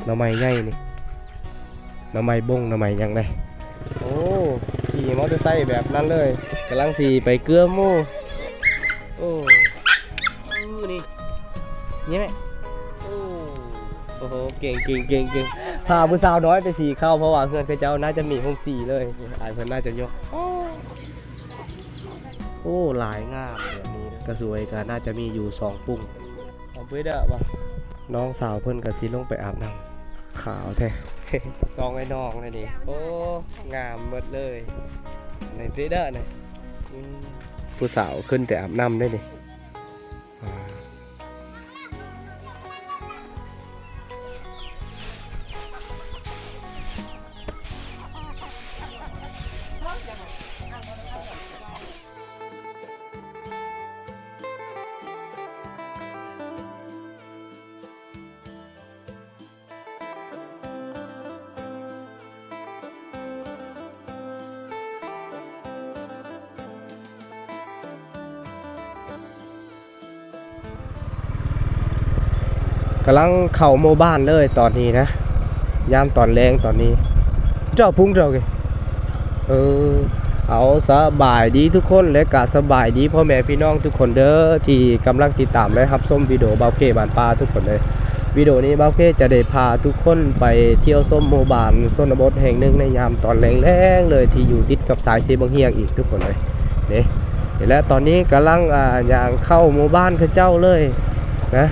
หน่อไม้ใหญ่นี่หน่อไม้บงหน่อไม้ยังไงโอ้ขี่มอเตอร์ไซค์แบบนั้นเลยกำลังสีไปเกลือหมูโอ้นี่นี่ไหมโอ้โหเก่งพาผู้สาวน้อยไปสีเข้าเพราะว่าเพื่อนเขาเจ้าน่าจะมีห้องสีเลยอายเพื่อนน่าจะยกโอ้หลายงามแบบนี้กระสวยก็น่าจะมีอยู่2 ปุ้งเอาไปเด้อป่ะน้องสาวเพื่อนก็สีลงไปอาบน้ำขาวแท้ ซองไอ้น้องเลยนี่โอ้งามหมดเลยในไปเด้อเนี่ยผู้สาวขึ้นแต่อาบน้ำได้นี่กำลังเข่าโมบ้านเลยตอนนี้นะยามตอนแรงตอนนี้เจ้าพุ่งเจ้าไงเอาสบายดีทุกคนและกะสบายดีพ่อแม่พี่น้องทุกคนเด้อที่กำลังติดตามและรับชมวิดีโอเบาเก้บ้านป่าทุกคนเลยวิดีโอนี้เบาเก้จะได้พาทุกคนไปเที่ยวส้มโมบ้านชนบทแห่งหนึ่งในยามตอนแรงๆเลยที่อยู่ติดกับสายสีบางเฮียงอีกทุกคนเลยนี่และตอนนี้กำลังอย่างเข้าโมบ้านเขาเจ้าเลยนะ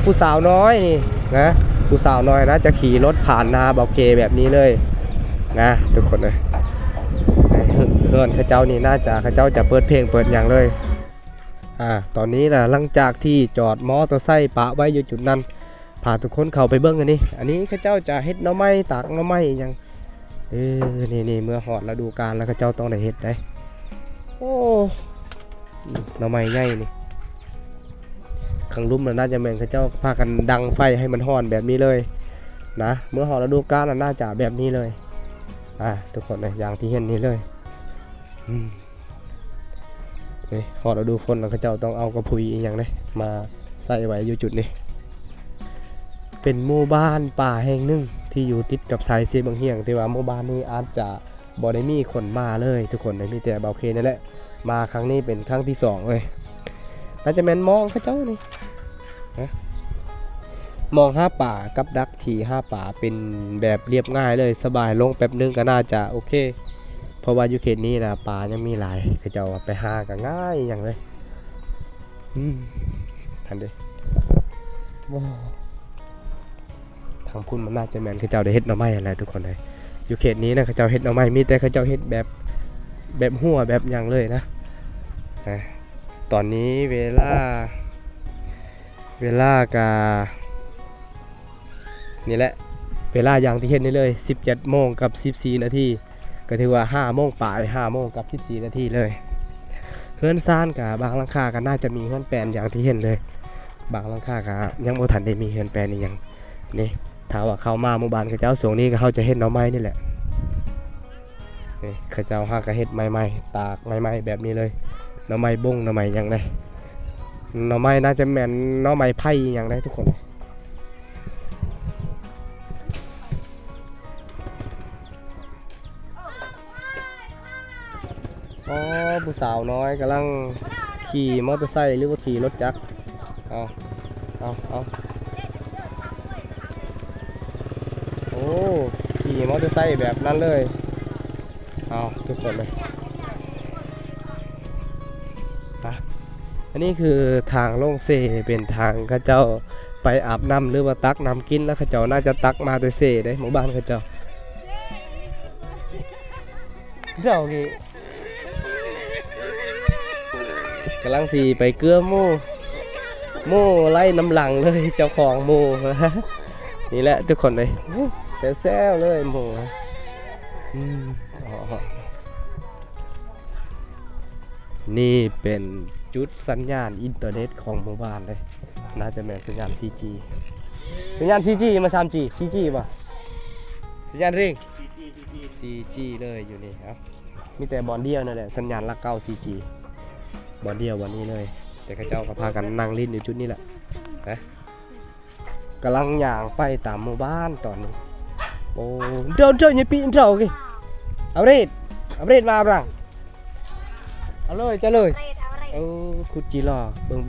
ผู้สาวน้อยนี่นะผู้สาวน้อยนะจะขี่รถผ่านนาเบาเกแบบนี้เลยนะทุกคนเลยเพื่อนข้าเจ้านี่น่าจะข้าเจ้าจะเปิดเพลงเปิดอย่างเลยตอนนี้นะหลังจากที่จอดมอเตอร์ไซค์ปะไว้อยู่จุดนั้นพาทุกคนเข้าไปเบิ้งกันนี่อันนี้ข้าเจ้าจะเฮ็ดหน่อไม้ตากหน่อไม้ยังนี่เมื่อหอดฤดูกาลแล้วข้าเจ้าต้องได้เฮ็ดได้โอ้หน่อไม้ใหญ่นี่ขังลุ่มน่าจะเหมือนเขาเจ้าพากันดังไฟให้มันฮ้อนแบบนี้เลยนะเมื่อหอฤดูกาลน่าจะแบบนี้เลยทุกคนเลยอย่างที่เห็นนี้เลยหอฤดูฝนแล้วเขาเจ้าต้องเอากระพุ้ยอย่างนี้มาใส่ไว้อยู่จุดนี้เป็นหมู่บ้านป่าแห่งหนึ่งที่อยู่ติดกับสายเสียบางเฮียงแต่ว่าหมู่บ้านนี้อาจจะบ่ได้มีคนมาเลยทุกคนเลยมีแต่เบาเคนี่แหละมาครั้งนี้เป็นครั้งที่2เลยน่าจะแม่นมองเขาเจ้านี่มอง5 ป่ากับดักที่5 ป่าเป็นแบบเรียบง่ายเลยสบายลงแป๊บนึงก็น่าจะโอเคเพราะว่าอยู่เขตนี้นะป่ายังมีหลายเขาเจ้าไปหาก็ง่ายอย่างเลยทันเด้ทางพุ่นมันน่าจะแม่นเขาเจ้าได้เฮ็ดหน่อไม้อะไรทุกคนเลยอยู่เขตนี้นะเขาเจ้าเฮ็ดหน่อไม้มีแต่เขาเจ้าเฮ็ดแบบหัวแบบอย่างเลยนะตอนนี้เวลากานี่แหละเวลาอย่างที่เห็นนี่เลย 17 โมงกับ 14 นาทีก็ถือว่า5 โมงป่าย5 โมงกับ 14 นาทีเลยเฮือนซ่านกับบางหลังคาก็น่าจะมีเฮือนแปลนอย่างที่เห็นเลยบางหลังคาก็ยังบ่ทันได้มีเฮือนแปลนอย่างนี่ถ้าว่าเข้ามาหมู่บ้านเขาเจ้าสวงนี้ก็เขาจะเฮ็ดหน่อไม้นี่แหละนี่เขาเจ้าหาก็เฮ็ดไม้ตากไม้แบบนี้เลยหน่อไม้บงหน่อไม้อย่างไรหน่อไม้น่าจะแม่นหน่อไม้ไผ่อย่างไรทุกคนผู้สาวน้อยกำลังขี่มอเตอร์ไซค์หรือว่าขี่รถจักรเอาโอ้ขี่มอเตอร์ไซค์แบบนั้นเลยเอาทุกคนเลยอันนี้คือทางโล่งเซเป็นทางข้าเจ้าไปอาบน้ำหรือว่าตักน้ำกินแล้วข้าเจ้าน่าจะตักมาแต่เซได้หมู่บ้านข้าเจ้านี่กำลังสีไปเกลือหมูไล่น้ำหลังเลยเจ้าของหมูนี่แหละทุกคนเลยแซวเลยหมูนี่เป็นจุดสัญญาณอินเทอร์เน็ตของหมู่บ้านเลยน่าจะเป็นสัญญาณ 4G สัญญาณ 4G มา 3G 4G ป่ะสัญญาณเร่ง 4G เลยอยู่นี่ครับมีแต่บอลเดียวนั่นแหละสัญญาณละ9 4G บอลเดียววันนี้เลยแต่ข้าเจ้าก็พากันนั่งลิ้นอยู่จุดนี้แหละนะ กำลังย่างไปตามหมู่บ้านตอนนี้โอ้เดินเจอยี่ปีนเจ้ากี่เอาเรดมาบ้างเอาเลยจะเลยขุดจีรอเบิ่ง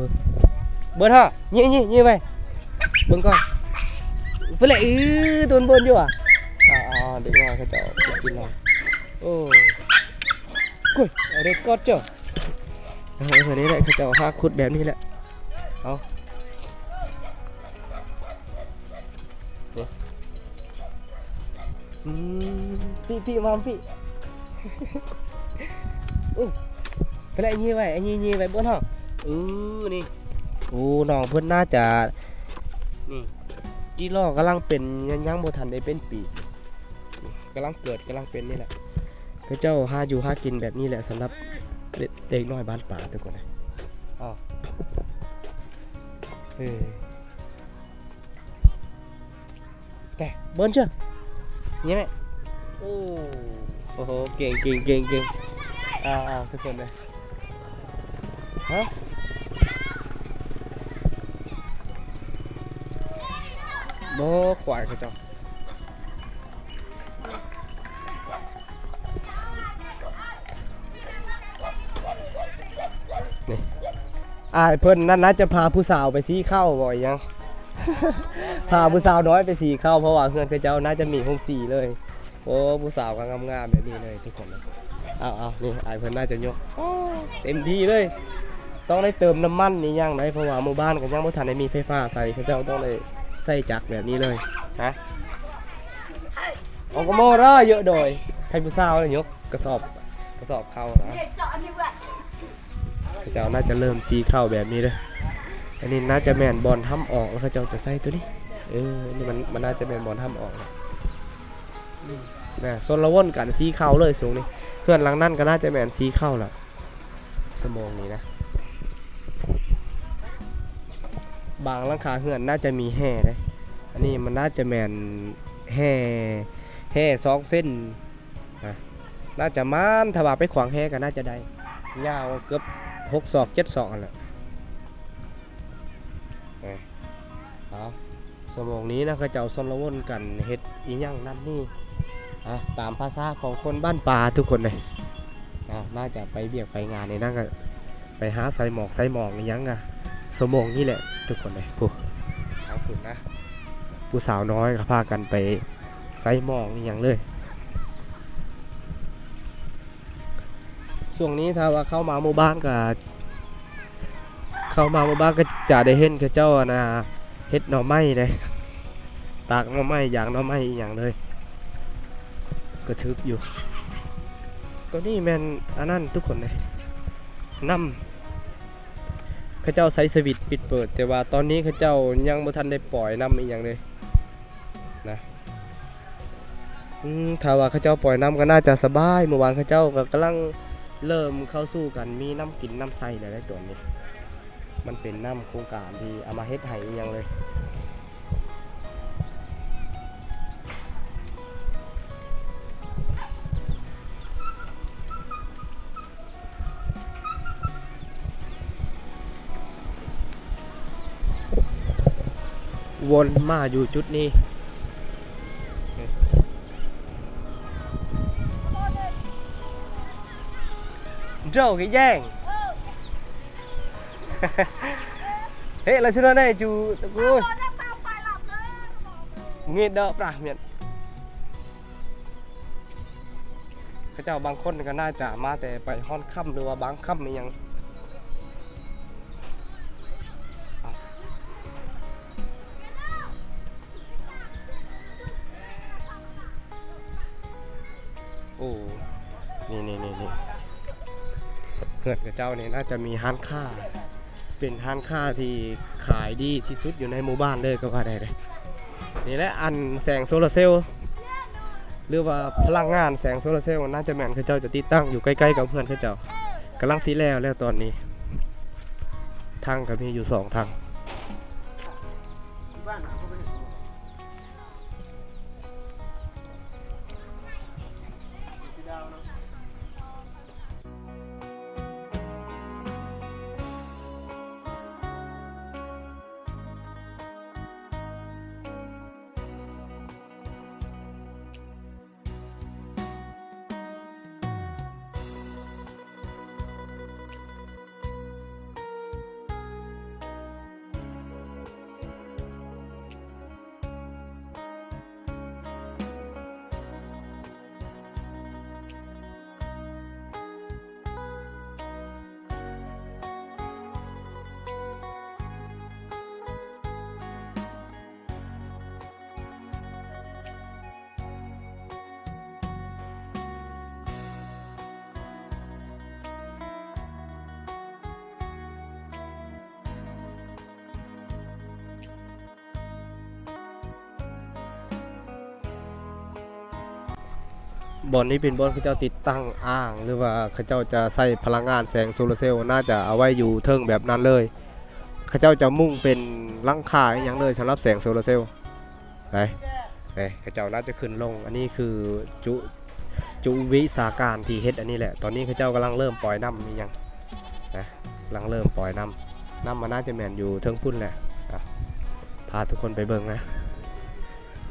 ฮะยี่ไปเบิ่งก่อนเพื่ออะไรตัวบนอยู่อ่ะเด็กน้อยเขาเจ้าขุดจีรอโอ้กุยเอาเรดกอดเจ้าคนนี้แหละเขาเจ้าหาขุดแบบนี้แหละเอาพี่มอมพี่ไปเลยยี่ไปบนห้องนี่โอ้น้องเพิ่นน่าจะนี่จีรอกำลังเป็นยังบ่ทันได้เป็นปีกำลังเกิดกำลังเป็นนี่แหละเขาเจ้าหาอยู่หากินแบบนี้แหละสำหรับเด็กน้อยบ้านป่าทุกคนนะแกเบิ้ลเชื่อนี่ไหมโอ้โหเก่งทุกคนเลยฮะโบ้ควายเขาเจ้านี่เพิ่นนั่นนะจะพาผู้สาวไปซีเข้าบ่อยยัง พาผู้สาวน้อยไปสีเข้าเพราะว่าเพื่อนเขาเจ้าน่าจะมีห้องสีเลยโอ้ผู้สาวก็งามๆแบบนี้เลยทุกคนเอานี่เพื่อนน่าจะยกเต็มที่เลยต้องได้เติมน้ำมันนี่ยังไงเพราะว่าหมู่บ้านกันยังไม่ทันได้มีไฟฟ้าใส่เขาเจ้าต้องได้ใส่จักรแบบนี้เลยฮะเอากระโมร่าเยอะโดยให้ผู้สาวเลยยกกระสอบเข้านะเขาเจ้าน่าจะเริ่มสีเข้าแบบนี้เลยอันนี้น่าจะแมนบอลห้ำออกแล้วเขาจะใส่ตัวนี้นี่มันน่าจะแมนบอลห้ำออกนะโซนละวนกันสีเข้าเลยสูงนี่เพื่อนหลังนั่นก็น่าจะแมนสีเข้าละสมองนี้นะบางหลังคาเพื่อนน่าจะมีแห่เลยอันนี้มันน่าจะแมนแห่2 เส้นน่าจะม้านถ้าว่าไปขวางแห่ก็น่าจะได้ยาวเกือบ6 ศอก 7 ศอกแหละสมองนี้นะเขาเจ้าซนละวนกันเฮ็ดอีหยังนั่นนี่ตามภาษาของคนบ้านป่าทุกคนเลยน่าจะไปเบียกไปงานในนั่นก็ไปหาใส่หมอกอีหยังสมองนี่แหละทุกคนเลยเอาคุณนะผู้สาวน้อยก็พากันไปใส่หมอกอีหยังเลยช่วงนี้ถ้าว่าเข้ามาหมู่บ้านก็จะได้เห็นเขาเจ้านะเฮ็ดหน่อไม้เลยตากหน่อไม้อย่างหน่อไม้อย่างเลยก็ทึบอยู่ตัวนี้แมนอันนั้นทุกคนเลยน้ำเขาเจ้าใช้สวิตช์ปิดเปิดแต่ว่าตอนนี้เขาเจ้ายังบ่ทันได้ปล่อยน้ำอีกอย่างเลยนะถ้าว่าเขาเจ้าปล่อยน้ำก็น่าจะสบายเมื่อวานเขาเจ้าก็กำลังเริ่มเข้าสู่กันมีน้ำกินน้ำใสอะไรตัวนี้มันเป็นน้ำโครงการที่เอามาเฮ็ดให้อีกอย่างเลยวนมาอยู่จุดนี้เจ้าcái giang thế là xưa đây chú ơi nghe đỡป่ะmiệng เขาเจ้าบางคนก็น่าจะมาแต่ไปฮ้อนค่ำหรือว่าบางค่ำนี่ยังโอ้นี่เพื่อนกับเจ้านี่น่าจะมีร้านค้าเป็นร้านค้าที่ขายดีที่สุดอยู่ในหมู่บ้านเลยก็ว่าได้เลยนี่แหละอันแสงโซลาร์เซลล์หรือว่าพลังงานแสงโซลาร์เซลล์น่าจะแม่นเขาเจ้าจะติดตั้งอยู่ใกล้ๆกับเพื่อนเขาเจ้ากำลังสีแล้วตอนนี้ทางก็มีอยู่2 ทาง บอนนี้เป็นบอนเขาเจ้าติดตั้งอ่างหรือว่าเขาเจ้าจะใส่พลังงานแสงโซลาร์เซลล์น่าจะเอาไว้อยู่เทิงแบบนั้นเลยเขาเจ้าจะมุ่งเป็นหลังคาอหย่างเลยสำหรับแสงโซลาร์เซลล์ไปเขาเจ้าน่าจะขึ้นลงอันนี้คือจุวิสาการที่เฮ็ดอันนี้แหละตอนนี้เขาเจ้ากำลังเริ่มปล่อยน้ำมียังนะกำลังเริ่มปล่อยน้ำมันน่าจะแม่นอยู่เทิงพุ่นแหละพาทุกคนไปเบิ่งนะ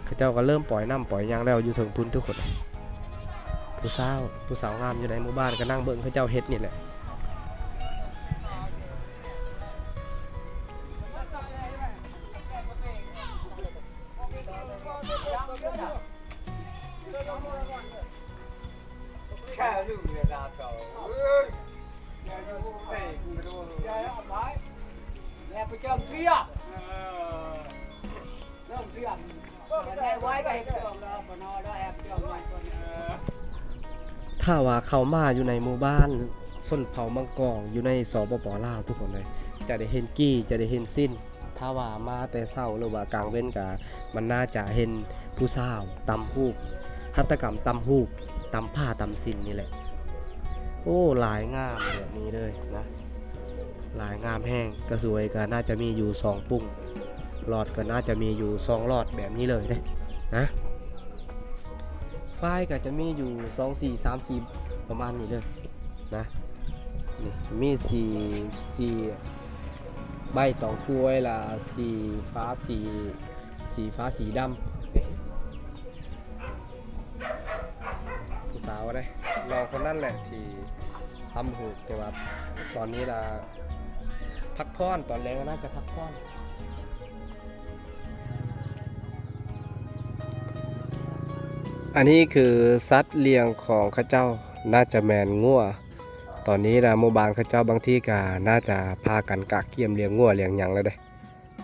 เขาเจ้าก็เริ่มปล่อยน้ำปล่อยยางแล้วอยู่เทิงพุ่นทุกคนผู้สาวงามอยู่ในหมู่บ้านก็นั่งเบิ่งเขาเจ้าเฮ็ดนี่แหละถ้าว่าเขามาอยู่ในหมู่บ้านส้นเผามังกรอยู่ในสปป.ลาวทุกคนเลยจะได้เห็นกี้จะได้เห็นสิ้นถ้าว่ามาแต่เช้าหรือว่ากลางเว้นกะมันน่าจะเห็นผู้สาวตำฮูกหัตถกรรมตำฮูกตำผ้าตำสิ้นนี่แหละโอ้หลายงามแบบนี้เลยนะหลายงามแห้งกระสวยก็น่าจะมีอยู่2ปุ้งหลอดก็น่าจะมีอยู่2หลอดแบบนี้เลยนะไฟก็จะมีอยู่2 4 3 4ประมาณนี้เลยนะนี่มี4ใบตองถ้วยละสีฟ้าสีดำผู้สาวนะน้องคนนั้นแหละที่ทำหูแต่ว่าตอนนี้ละพักผ่อนตอนแรกก็น่าจะพักผ่อนอันนี้คือสัตว์เลี้ยงของข้าเจ้าน่าจะแมนงัวตอนนี้นะหมู่บ้านข้าเจ้าบางที่ก็น่าจะพากันกักเกี่ยมเลี้ยงงัวเลี้ยงหยังแล้วเด้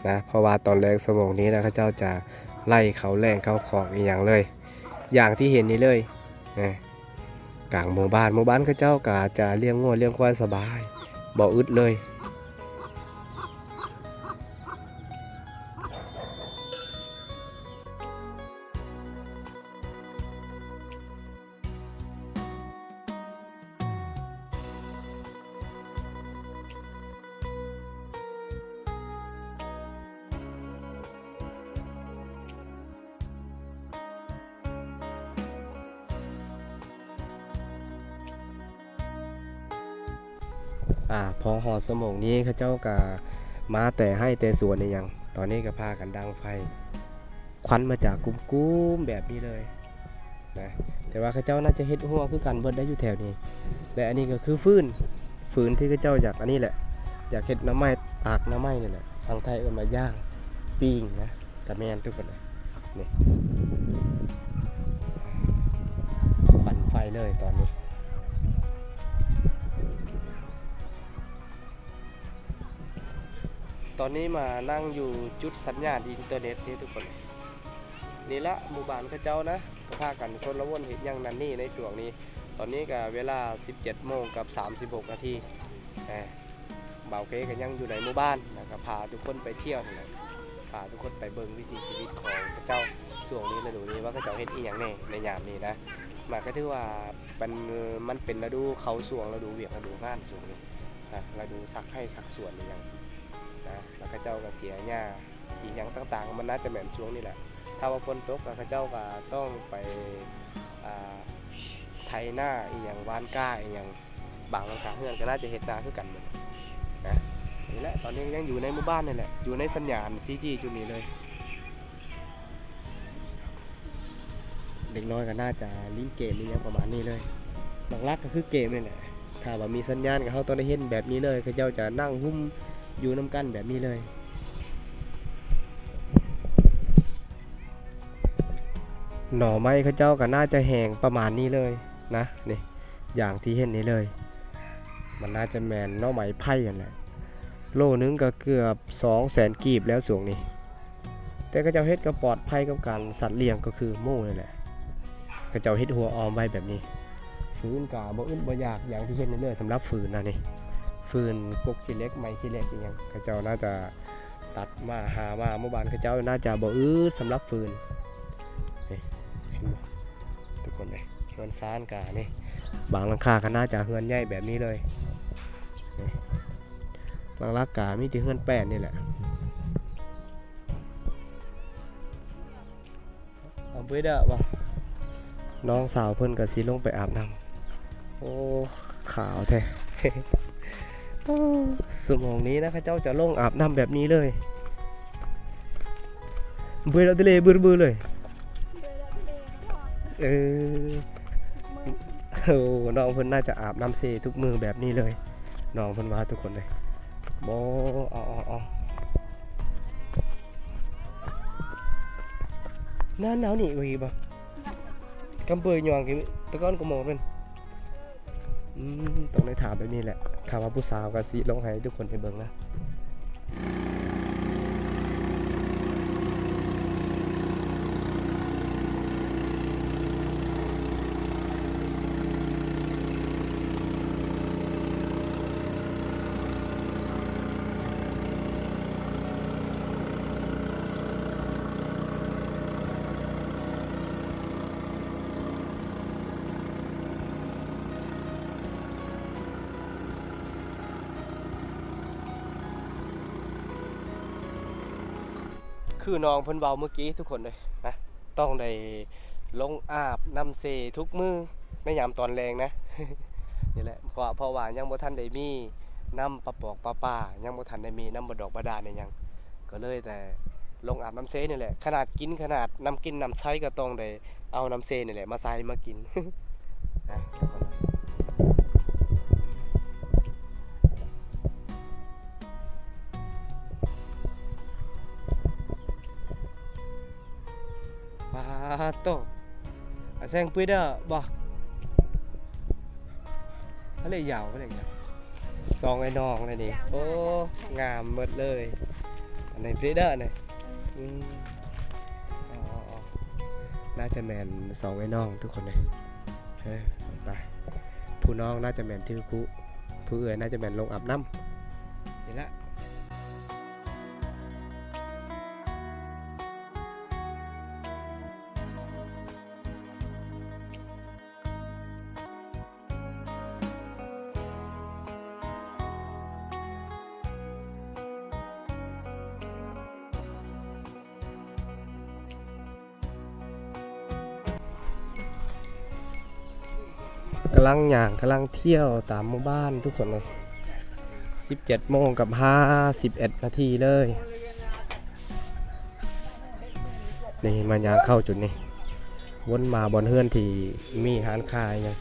นะเพราะว่าตอนแรกสมองนี้นะข้าเจ้าจะไล่เขาแรงเขาของอีกอย่างเลยอย่างที่เห็นนี้เลยนะกลางหมู่บ้านข้าเจ้าก็จะเลี้ยงงัวเลี้ยงควายสบายบ่อึดเลยพอหอสมองนี้ข้าเจ้าก็มาแต่ให้แต่สวนในยังตอนนี้ก็พากันดังไฟควันมาจากกุ้มแบบนี้เลยนะแต่ว่าข้าเจ้าน่าจะเฮ็ดหัวคือกันเบิดได้อยู่แถวนี้และอันนี้ก็คือฟืนที่ข้าเจ้าอยากอันนี้แหละอยากเฮ็ดน้ำไม้ตากน้ำไม้นี่แหละทางไทยก็มาย่างปิ้งนะแต่แม่นทุกคนเลยนี่ปั่นไฟเลยตอนนี้ตอนนี้มานั่งอยู่จุดสัญญาณอินเทอร์เน็ตนี่ทุกคนนี่ละหมู่บ้านข้าเจ้านะก็พากันชนละวนเห็นอย่างนั้นนี่ในช่วงนี้ตอนนี้ก็เวลา 17:36 นาทีเบาเก๋ก็ยังอยู่ในหมู่บ้านนะก็พาทุกคนไปเที่ยวนะพาทุกคนไปเบิ่งวิถีชีวิตของข้าเจ้าช่วงนี้ฤดูนี้ว่าข้าเจ้าเฮ็ดอีหยังแน่ในยามนี้นะมาก็ถือว่ามันเป็นฤดูเขาส่วงฤดูเวียกฤดูงานส่วงนี้ฤดูซักให้ซักส่วนอย่างนะแล้วข้าเจ้าก็เสียหญ้าอีกอย่างต่างๆมันน่าจะแม่นช่วงนี้แหละถ้าว่าฝนตกข้าเจ้าก็ต้องไปไถหน้าอีกอย่างวานก้าอีกอย่างบางหลังคาเฮือนก็น่าจะเฮ็ดนาคือกันนะนี่แหละตอนนี้ยังอยู่ในหมู่บ้านนี่แหละอยู่ในสัญญาณ 4G จุดนี้เลยเด็กน้อยก็น่าจะลิ้นเกมนี่ยังประมาณนี้เลยหลักๆก็คือเกมนี่แหละถ้าว่ามีสัญญาณก็เขาต้องได้เห็นแบบนี้เลยข้าเจ้าจะนั่งหุ้มอยู่น้ำกันแบบนี้เลยหน่อไม้ข้าเจ้าก็น่าจะแห้งประมาณนี้เลยนะนี่อย่างที่เห็นนี้เลยมันน่าจะแมนหน่อไม้ไผ่กันแหละโลนึงก็เกือบ200,000 กีบแล้วส่วงนี้แต่ข้าเจ้าเฮ็ดก็ปลอดภัยกับการสัตว์เลี้ยงก็คือหมูนี่แหละข้าเจ้าเฮ็ดหัวออมไว้แบบนี้ฟืนกาบ่อึดบ่อยากอย่างที่เห็นนี่เลยสำหรับฟืนนะนี่ฟืนกกขี้เล็กไม้ขี้เล็กอย่างข้าเจ้าน่าจะตัดมาหามาหมู่บ้านข้าเจ้าน่าจะบ่อึดสำหรับฟืนทุกคนเลย เฮือนซานกะนี่บางหลังคาก็น่าจะเฮือนใหญ่แบบนี้เลยนี่บางหลังคามีแต่เฮือนแป้นนี่แหละเอาไปเด้อบ่น้องสาวเพิ่นก็สิลงไปอาบน้ำโอ้ขาวแท้ สมองนี้นะข้าเจ้าจะลงอาบน้ำแบบนี้เลยเบื่อแล้วทะเลเบื่อเลยเออโอ้น้องเพิ่นน่าจะอาบน้ำเซทุกมือแบบนี้เลยน้องเพิ่นว่าทุกคนเลยบอเอาหน้าหนาวนี่วีบ่กำเบยหยองกิตะก้อนกระโมงเป็นต้องได้ถามแบบนี้แหละถามว่าผู้สาวกับสิลงให้ทุกคนให้เบิ่งนะคือน้องเพิ่นเว้าเมื่อกี้ทุกคนเลยนะต้องได้ลงอาบน้ำเซทุกมือในยามตอนแรงนะ นี่แหละเพราะว่ายังบ่ทันได้มีน้ำประปอกปลาป่ายังบ่ทันได้มีน้ำบดอกบาดาลเนี่ยยังก็เลยแต่ลงอาบน้ำเซนี่แหละขนาดน้ำกินน้ำใช้ก็ต้องได้เอาน้ำเซนี่แหละมาใส่มากิน นะปลาโตอาแซงปุ้ยเด้อบ่เขาเลยยาวเขาเลยยาวซองไอ้น้องเลยนี่โอ้งามหมดเลยอันนี้ปุ้ยเด้อเนี่ยอ๋อน่าจะแมนสองไอ้น้องทุกคนเลยไปผู้น้องน่าจะแมนทือผู้เอ๋ยน่าจะแมนลงอาบน้ำนี่ละกำลังย่างกำลังเที่ยวตามหมู่บ้านทุกคนเลย17 โมงกับ51 นาทีเลยนี่มันย่างเข้าจุดนี้วนมาบนเฮือนที่มีร้านค้าอย่าง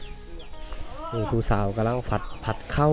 นี่ผู้สาวกำลังผัดเข้า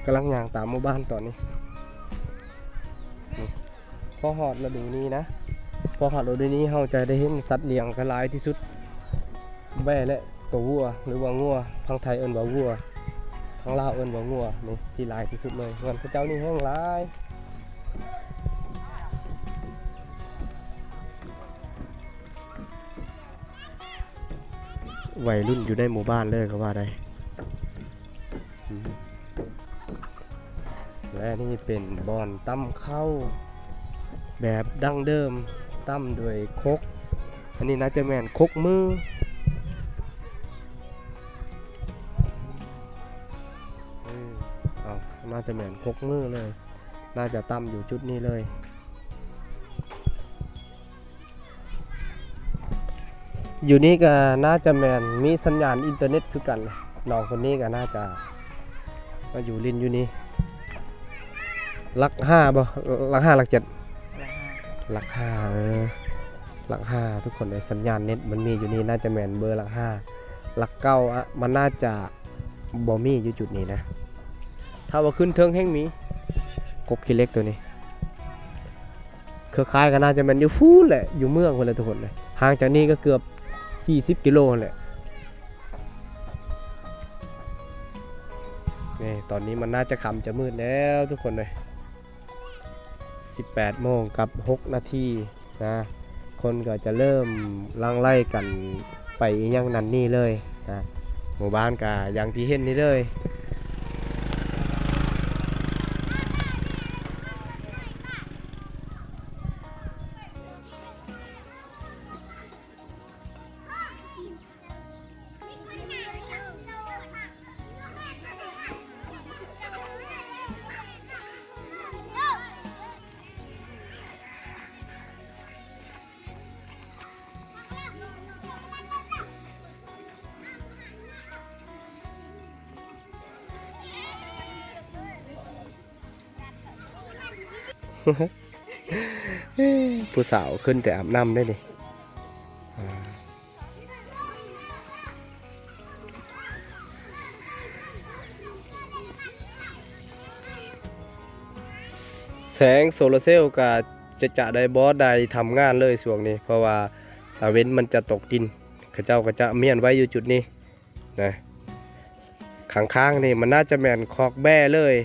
กำลังย่างตามหมู่บ้านตอนนี้พอหอดฤดูนี้นะพอหอดฤดูนี้เราจะได้เห็นสัตว์เลี้ยงกระไรที่สุดแบ่และตัววัวหรือว่างัวทางไทยเอิ้นว่าวัวทางลาวเอิ้นว่างัวนี่ที่หลายที่สุดเลยเงินพระเจ้านี่แห้งหลายวัยรุ่นอยู่ในหมู่บ้านเลยก็ว่าได้ และนี่เป็นบอนตั้มข้าวแบบดั้งเดิมตั้มด้วยครกอันนี้น่าจะแม่นครกมือเอาน่าจะแม่นครกมือเลยน่าจะตั้มอยู่จุดนี้เลยอยู่นี่ก็น่าจะแม่นมีสัญญาณอินเทอร์เน็ตคือกันน้องคนนี้ก็น่าจะมาอยู่ลินอยู่นี่หลักห้าบ่หลักห้าหลักเจ็ดหลักห้าหลักห้าทุกคนเลยสัญญาณเน็ตมันมีอยู่นี่น่าจะแม่นเบอร์หลักห้าหลักเก้าอะมันน่าจะบ่มีอยู่จุดนี้นะถ้าว่าขึ้นเทิงแห่งมีกบขี้เล็กตัวนี้เครือข่ายก็น่าจะแม่นอยู่ฟูแหละอยู่เมืองคนเลยทุกคนเลยห่างจากนี้ก็เกือบ40 กิโลแหละนี่ตอนนี้มันน่าจะค่ำจะมืดแล้วทุกคนเลย18 โมงกับ 6 นาทีนะคนก็จะเริ่มลังไล่กันไปยังนั่นนี่เลยนะหมู่บ้านก็อย่างที่เห็นนี่เลยผู้สาวขึ้นแต่อาบน้ำได้ดิแสงโซลาร์เซลล์ก็จะได้บอสได้ทำงานเลยช่วงนี้เพราะว่าตาเว้นมันจะตกดินเขาเจ้าก็จะเมียนไว้อยู่จุดนี้นะข้างๆนี่มันน่าจะแม่นคอกแบ้เลย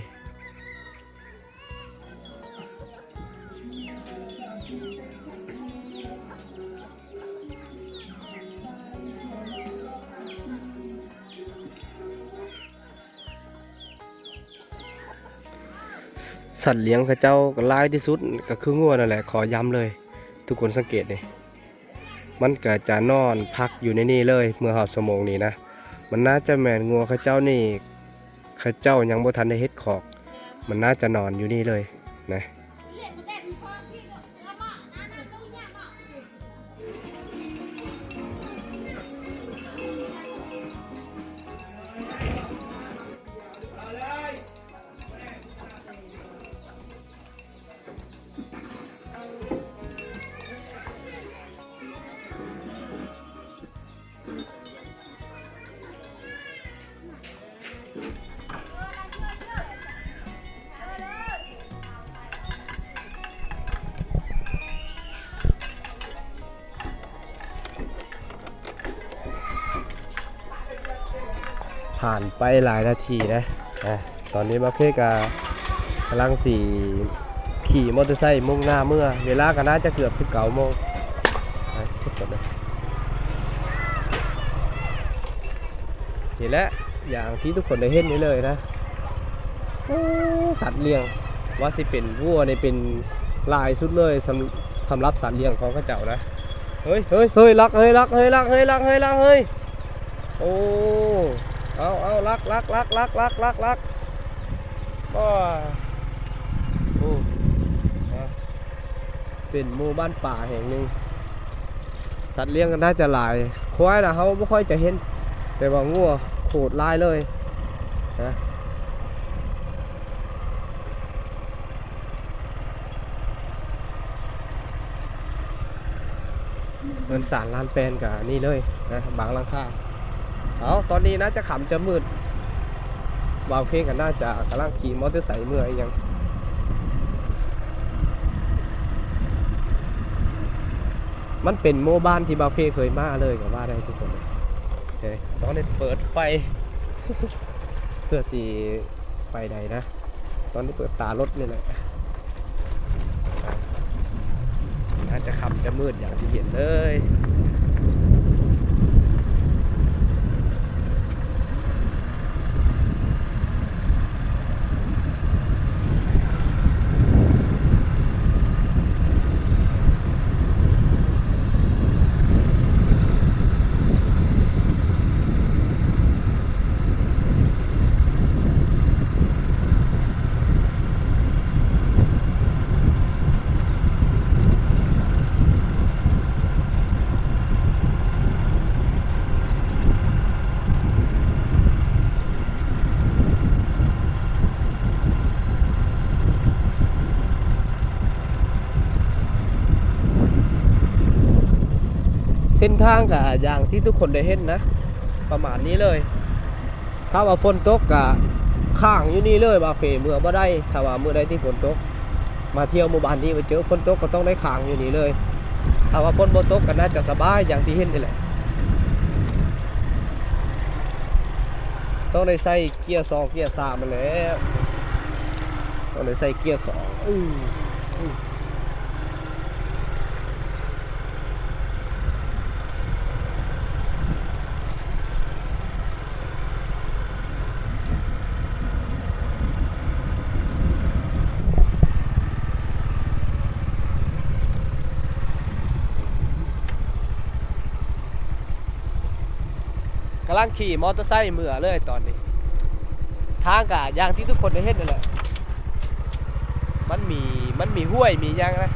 สัตว์เลี้ยงเขาเจ้าก็ร้ายที่สุดก็คืองัวนั่นแหละขอย้ำเลยทุกคนสังเกตนี่มันก็จะนอนพักอยู่ในนี่เลยเมื่อหอดสมองนี่นะมันน่าจะแม่นงัวเขาเจ้านี่เขาเจ้ายังบ่ทันได้เฮ็ดขอกมันน่าจะนอนอยู่นี่เลยนะผ่านไปหลายนาทีนะตอนนี้มาเพ่กำลังขี่มอเตอร์ไซค์มุ่งหน้าเมื่อเวลาก็น่าจะเกือบ19 โมงนี่แหละอย่างที่ทุกคนได้เห็นนี่เลยนะสัตว์เลี้ยงว่าสิเป็นวัวนี่เป็นลายสุดเลยสำหรับสัตว์เลี้ยงของข้าเจ้านะเฮ้ยลักเฮ้ยโอ้เอาลักก็โอ้เป็นหมู่บ้านป่าแห่งหนึ่งสัตว์เลี้ยงกันน่าจะหลายควายนะเขาไม่ค่อยจะเห็นแต่ว่างัวโคตรลายเลยนะเงิน3 ล้านแปลนกับนี่เลยนะบางราคาตอนนี้น่าจะขำจะมืดวาวเพลงกันน่าจะกำลังขี่มอเตอร์ไซค์เมื่อยยังมันเป็นโมบ้านที่บาวเพเคยมาเลยกับว่าได้ทุกคนเลยตอนนี้เปิดไฟ เพื่อสีไฟใดนะตอนนี้เปิดตารถนี่แหละน่าจะขำจะมืดอย่างที่เห็นเลย ทางกับอย่างที่ทุกคนได้เห็นนะประมาณนี้เลยถ้าว่าฝนตกกะข้างอยู่นี่เลยบาเฟเมื่อบ่ได้ถ้าว่าเมื่อใดที่ฝนตกมาเที่ยวหมู่บ้านนี้ไปเจอฝนตกก็ต้องได้ข้างอยู่นี่เลยถ้าว่าฝนบ่ตกก็น่าจะสบายอย่างที่เห็นนี่แหละต้องได้ใส่เกียร์2เกียร์3มาแล้วต้องได้ใส่เกียร์2กำลังขี่มอเตอร์ไซค์เมื่อเลยตอนนี้ทางกะอย่างที่ทุกคนได้เห็นนั่นแหละมันมีห้วยมีหยังนะ